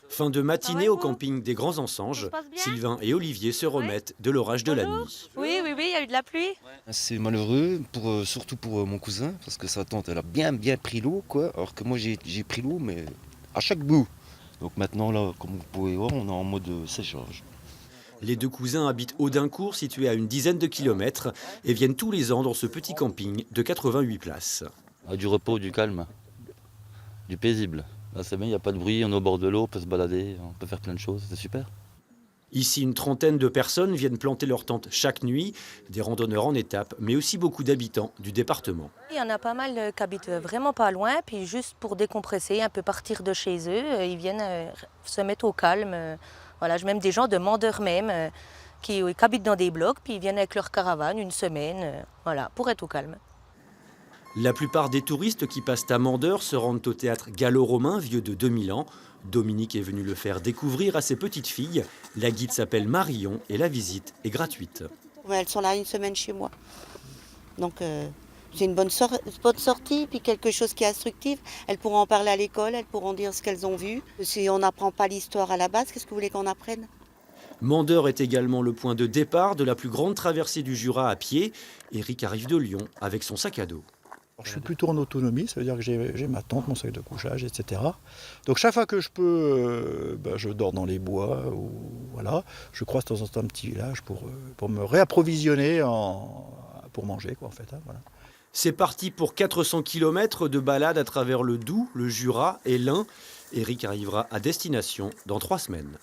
Fin de matinée au camping des Grands Ensanges. Sylvain et Olivier se remettent de l'orage de la nuit. Oui, il y a eu de la pluie. C'est malheureux, surtout pour mon cousin, parce que sa tante, elle a bien pris l'eau, quoi. Alors que moi, j'ai pris l'eau, mais à chaque bout. Donc maintenant, là, comme vous pouvez voir, on est en mode séchage. Les deux cousins habitent Audincourt, situé à une dizaine de kilomètres, et viennent tous les ans dans ce petit camping de 88 places. Du repos, du calme, du paisible. Là, c'est bien, il n'y a pas de bruit, on est au bord de l'eau, on peut se balader, on peut faire plein de choses, c'est super. Ici, une trentaine de personnes viennent planter leur tente chaque nuit, des randonneurs en étape, mais aussi beaucoup d'habitants du département. Il y en a pas mal qui habitent vraiment pas loin, puis juste pour décompresser, un peu partir de chez eux, ils viennent se mettre au calme. Voilà, j'ai même des gens de Mandeur même qui habitent dans des blocs, puis ils viennent avec leur caravane une semaine, voilà, pour être au calme. La plupart des touristes qui passent à Mandeur se rendent au théâtre gallo-romain, vieux de 2000 ans. Dominique est venu le faire découvrir à ses petites filles. La guide s'appelle Marion et la visite est gratuite. Ouais, elles sont là une semaine chez moi. Donc c'est une bonne sortie, puis quelque chose qui est instructif. Elles pourront en parler à l'école, elles pourront dire ce qu'elles ont vu. Si on n'apprend pas l'histoire à la base, qu'est-ce que vous voulez qu'on apprenne ? Mandeur est également le point de départ de la plus grande traversée du Jura à pied. Eric arrive de Lyon avec son sac à dos. Alors, je suis plutôt en autonomie, ça veut dire que j'ai ma tente, mon sac de couchage, etc. Donc chaque fois que je peux, je dors dans les bois, ou voilà. Je croise de temps en temps un petit village pour me réapprovisionner pour manger, quoi, en fait. Hein, voilà. C'est parti pour 400 km de balade à travers le Doubs, le Jura et l'Ain. Eric arrivera à destination dans 3 semaines.